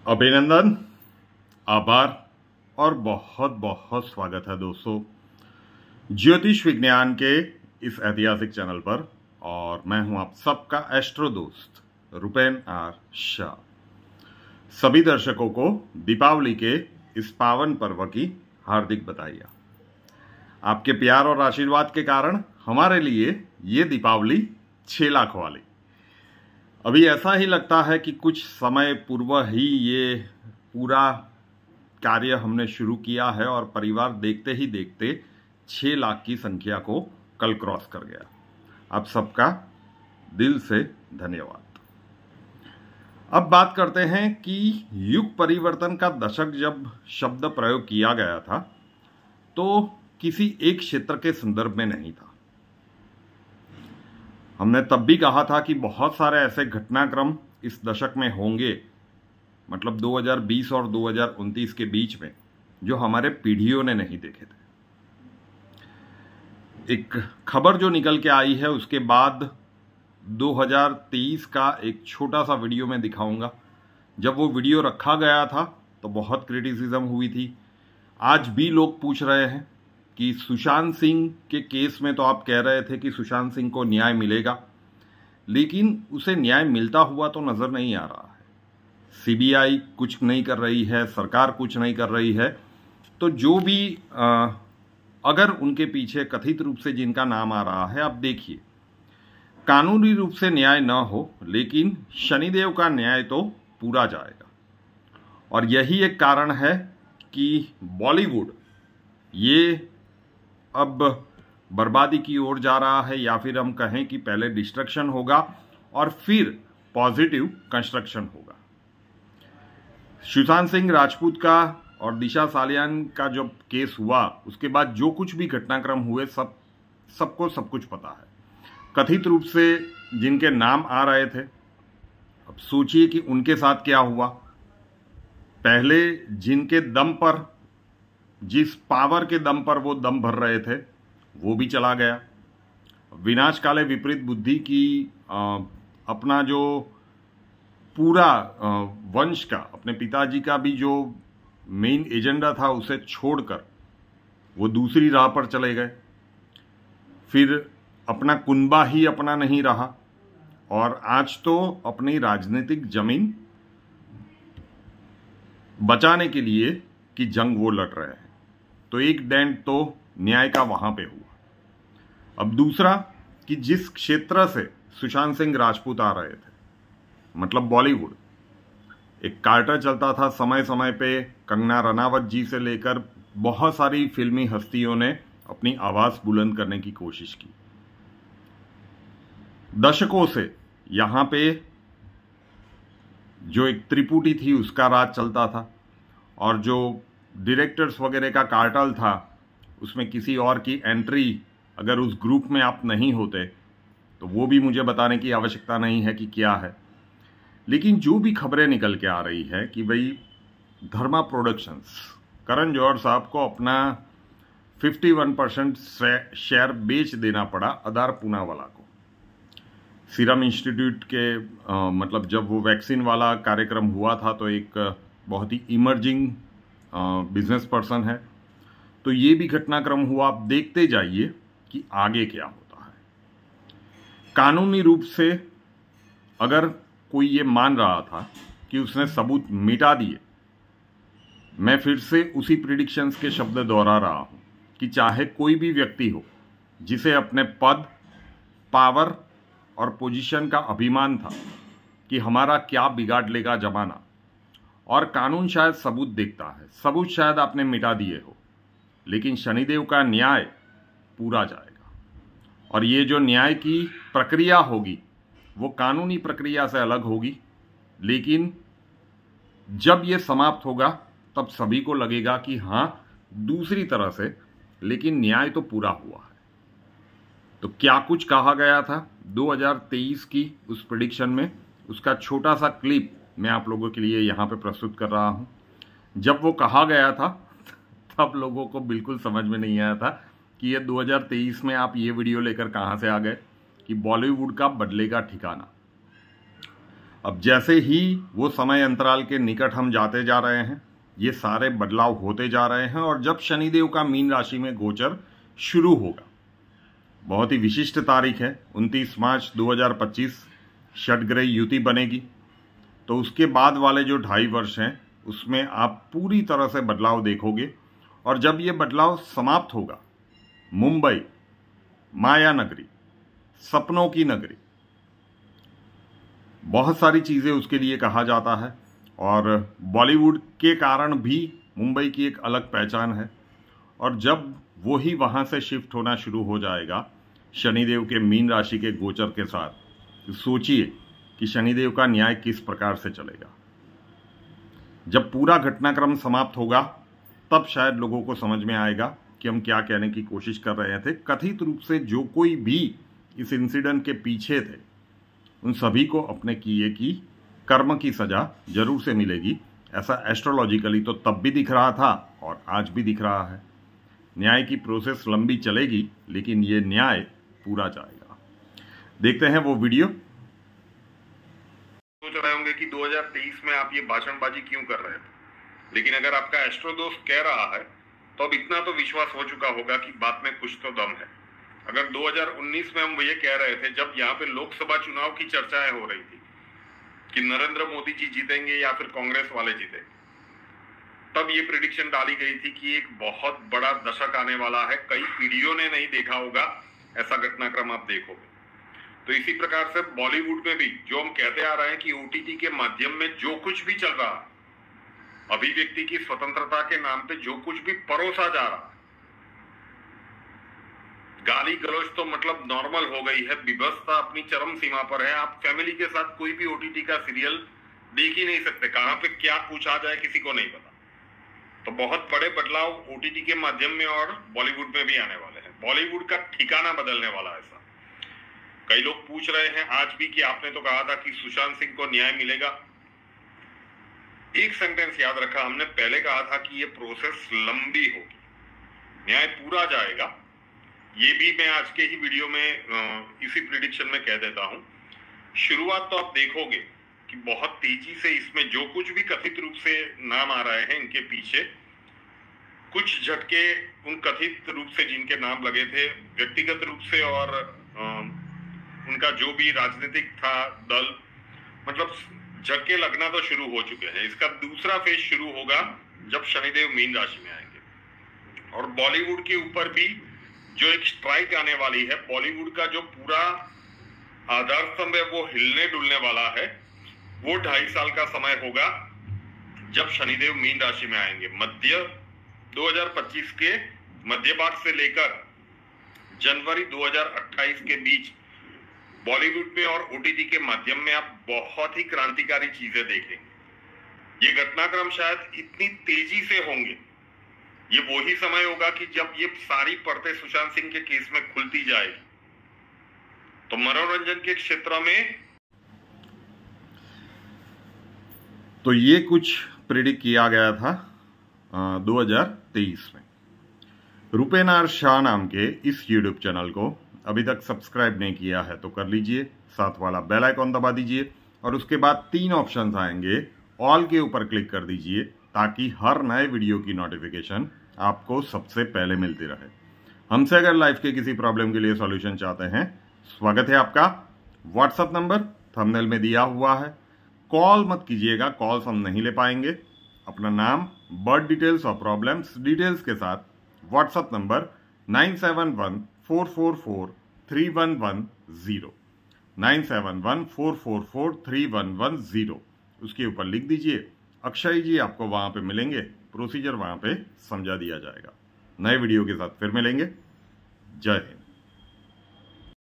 अभिनंदन, आभार और बहुत बहुत स्वागत है दोस्तों ज्योतिष विज्ञान के इस ऐतिहासिक चैनल पर। और मैं हूं आप सबका एस्ट्रो दोस्त रुपेन आर शाह। सभी दर्शकों को दीपावली के इस पावन पर्व की हार्दिक बधाइयां। आपके प्यार और आशीर्वाद के कारण हमारे लिए ये दीपावली 6 लाख वाली। अभी ऐसा ही लगता है कि कुछ समय पूर्व ही ये पूरा कार्य हमने शुरू किया है और परिवार देखते ही देखते 6 लाख की संख्या को कल क्रॉस कर गया। आप सबका दिल से धन्यवाद। अब बात करते हैं कि युग परिवर्तन का दशक जब शब्द प्रयोग किया गया था तो किसी एक क्षेत्र के संदर्भ में नहीं था। हमने तब भी कहा था कि बहुत सारे ऐसे घटनाक्रम इस दशक में होंगे, मतलब 2020 और 2029 के बीच में, जो हमारे पीढ़ियों ने नहीं देखे थे। एक खबर जो निकल के आई है उसके बाद 2023 का एक छोटा सा वीडियो मैं दिखाऊंगा। जब वो वीडियो रखा गया था तो बहुत क्रिटिसिज्म हुई थी। आज भी लोग पूछ रहे हैं कि सुशांत सिंह के केस में तो आप कह रहे थे कि सुशांत सिंह को न्याय मिलेगा, लेकिन उसे न्याय मिलता हुआ तो नजर नहीं आ रहा है। सीबीआई कुछ नहीं कर रही है, सरकार कुछ नहीं कर रही है। तो जो भी अगर उनके पीछे कथित रूप से जिनका नाम आ रहा है, आप देखिए, कानूनी रूप से न्याय न हो लेकिन शनिदेव का न्याय तो पूरा जाएगा। और यही एक कारण है कि बॉलीवुड ये अब बर्बादी की ओर जा रहा है, या फिर हम कहें कि पहले डिस्ट्रक्शन होगा और फिर पॉजिटिव कंस्ट्रक्शन होगा। सुशांत सिंह राजपूत का और दिशा सालियान का जब केस हुआ उसके बाद जो कुछ भी घटनाक्रम हुए सबको सब कुछ पता है। कथित रूप से जिनके नाम आ रहे थे, अब सोचिए कि उनके साथ क्या हुआ। पहले जिनके दम पर, जिस पावर के दम पर वो दम भर रहे थे, वो भी चला गया। विनाश काले विपरीत बुद्धि की अपना जो पूरा वंश का, अपने पिताजी का भी जो मेन एजेंडा था उसे छोड़कर वो दूसरी राह पर चले गए। फिर अपना कुनबा ही अपना नहीं रहा और आज तो अपनी राजनीतिक जमीन बचाने के लिए कि जंग वो लड़ रहे हैं। तो एक डेंट तो न्याय का वहां पे हुआ। अब दूसरा कि जिस क्षेत्र से सुशांत सिंह राजपूत आ रहे थे, मतलब बॉलीवुड, एक कार्टर चलता था समय समय पे। कंगना रनावत जी से लेकर बहुत सारी फिल्मी हस्तियों ने अपनी आवाज बुलंद करने की कोशिश की। दशकों से यहां पे जो एक त्रिपुटी थी उसका राज चलता था और जो डायरेक्टर्स वगैरह का कार्टल था उसमें किसी और की एंट्री अगर उस ग्रुप में आप नहीं होते तो वो भी मुझे बताने की आवश्यकता नहीं है कि क्या है। लेकिन जो भी खबरें निकल के आ रही है कि भाई धर्मा प्रोडक्शंस, करण जौहर साहब को अपना 51% शेयर बेच देना पड़ा अदार पूनावाला को। सीरम इंस्टीट्यूट के मतलब जब वो वैक्सीन वाला कार्यक्रम हुआ था तो एक बहुत ही इमर्जिंग बिजनेस पर्सन है। तो ये भी घटनाक्रम हुआ। आप देखते जाइए कि आगे क्या होता है। कानूनी रूप से अगर कोई ये मान रहा था कि उसने सबूत मिटा दिए, मैं फिर से उसी प्रिडिक्शंस के शब्द दोहरा रहा हूं कि चाहे कोई भी व्यक्ति हो जिसे अपने पद, पावर और पोजीशन का अभिमान था कि हमारा क्या बिगाड़ लेगा जमाना, और कानून शायद सबूत देखता है, सबूत शायद आपने मिटा दिए हो, लेकिन शनिदेव का न्याय पूरा जाएगा। और ये जो न्याय की प्रक्रिया होगी वो कानूनी प्रक्रिया से अलग होगी, लेकिन जब ये समाप्त होगा तब सभी को लगेगा कि हाँ, दूसरी तरह से लेकिन न्याय तो पूरा हुआ है। तो क्या कुछ कहा गया था 2023 की उस प्रेडिक्शन में, उसका छोटा सा क्लिप मैं आप लोगों के लिए यहाँ पे प्रस्तुत कर रहा हूँ। जब वो कहा गया था तब लोगों को बिल्कुल समझ में नहीं आया था कि ये 2023 में आप ये वीडियो लेकर कहाँ से आ गए कि बॉलीवुड का बदलेगा ठिकाना। अब जैसे ही वो समय अंतराल के निकट हम जाते जा रहे हैं, ये सारे बदलाव होते जा रहे हैं। और जब शनिदेव का मीन राशि में गोचर शुरू होगा, बहुत ही विशिष्ट तारीख है 29 मार्च 2025, षटग्रह युति बनेगी। तो उसके बाद वाले जो 2.5 वर्ष हैं उसमें आप पूरी तरह से बदलाव देखोगे। और जब ये बदलाव समाप्त होगा, मुंबई माया नगरी, सपनों की नगरी, बहुत सारी चीज़ें उसके लिए कहा जाता है। और बॉलीवुड के कारण भी मुंबई की एक अलग पहचान है। और जब वो ही वहाँ से शिफ्ट होना शुरू हो जाएगा शनिदेव के मीन राशि के गोचर के साथ, तो सोचिए कि शनिदेव का न्याय किस प्रकार से चलेगा। जब पूरा घटनाक्रम समाप्त होगा तब शायद लोगों को समझ में आएगा कि हम क्या कहने की कोशिश कर रहे थे। कथित रूप से जो कोई भी इस इंसिडेंट के पीछे थे, उन सभी को अपने किए की कर्म की सजा जरूर से मिलेगी। ऐसा एस्ट्रोलॉजिकली तो तब भी दिख रहा था और आज भी दिख रहा है। न्याय की प्रोसेस लंबी चलेगी, लेकिन ये न्याय पूरा जाएगा। देखते हैं वो वीडियो। सोच रहे होंगे कि 2023 में आप ये भाषणबाजी क्यों कर रहे थे, लेकिन अगर आपका एस्ट्रो दोस्त कह रहा है तो अब इतना तो विश्वास हो चुका होगा कि बात में कुछ तो दम है। अगर 2019 में हम ये कह रहे थे, जब यहाँ पे लोकसभा चुनाव की चर्चाएं हो रही थी कि नरेंद्र मोदी जी जीतेंगे या फिर कांग्रेस वाले जीतेंगे, तब ये प्रिडिक्शन डाली गई थी कि एक बहुत बड़ा दशक आने वाला है। कई पीढ़ियों ने नहीं देखा होगा ऐसा घटनाक्रम आप देखोगे। तो इसी प्रकार से बॉलीवुड में भी जो हम कहते आ रहे हैं कि ओटीटी के माध्यम में जो कुछ भी चल रहा है, अभिव्यक्ति की स्वतंत्रता के नाम पे जो कुछ भी परोसा जा रहा है, गाली गलौज तो मतलब नॉर्मल हो गई है, विवशता अपनी चरम सीमा पर है। आप फैमिली के साथ कोई भी ओटीटी का सीरियल देख ही नहीं सकते, कहां पे क्या कुछ आ जाए किसी को नहीं पता। तो बहुत बड़े बदलाव ओटीटी के माध्यम में और बॉलीवुड में भी आने वाले हैं। बॉलीवुड का ठिकाना बदलने वाला है। ऐसा कई लोग पूछ रहे हैं आज भी कि आपने तो कहा था कि सुशांत सिंह को न्याय मिलेगा। एक सेंटेंस याद रखा, हमने पहले कहा था कि ये प्रोसेस लंबी होगी, न्याय पूरा जाएगा। ये भी मैं आज के ही वीडियो में इसी प्रिडिक्शन में कह देता हूं। शुरुआत तो आप देखोगे कि बहुत तेजी से इसमें जो कुछ भी कथित रूप से नाम आ रहे हैं, इनके पीछे कुछ झटके उन कथित रूप से जिनके नाम लगे थे व्यक्तिगत रूप से और उनका जो भी राजनीतिक था दल, मतलब झटके लगना तो शुरू हो चुके हैं। इसका दूसरा फेज शुरू होगा जब शनिदेव मीन राशि में आएंगे। और बॉलीवुड के ऊपर भी जो एक स्ट्राइक आने वाली है, बॉलीवुड का जो पूरा आधार स्तंभ है वो हिलने डुलने वाला है। वो 2.5 साल का समय होगा जब शनिदेव मीन राशि में आएंगे। मध्य 2025 के मध्य भाग से लेकर जनवरी 2028 के बीच बॉलीवुड में और ओटीटी के माध्यम में आप बहुत ही क्रांतिकारी चीजें देखेंगे। ये घटनाक्रम शायद इतनी तेजी से होंगे, ये वही समय होगा कि जब ये सारी परतें सुशांत सिंह के केस में खुलती जाएगी। तो मनोरंजन के क्षेत्र में तो ये कुछ प्रिडिक्ट किया गया था 2023 में। रुपेनार शाह नाम के इस यूट्यूब चैनल को अभी तक सब्सक्राइब नहीं किया है तो कर लीजिए, साथ वाला बेल आइकॉन दबा दीजिए और उसके बाद 3 ऑप्शंस आएंगे, ऑल के ऊपर क्लिक कर दीजिए ताकि हर नए वीडियो की नोटिफिकेशन आपको सबसे पहले मिलती रहे। हमसे अगर लाइफ के किसी प्रॉब्लम के लिए सॉल्यूशन चाहते हैं, स्वागत है आपका। व्हाट्सएप नंबर थंबनेल में दिया हुआ है। कॉल मत कीजिएगा, कॉल्स हम नहीं ले पाएंगे। अपना नाम, बर्थ डिटेल्स और प्रॉब्लम्स डिटेल्स के साथ व्हाट्सएप नंबर 9714443110 9714443110 उसके ऊपर लिख दीजिए। अक्षय जी आपको वहां पे मिलेंगे, प्रोसीजर वहां पे समझा दिया जाएगा। नए वीडियो के साथ फिर मिलेंगे। जय हिंद।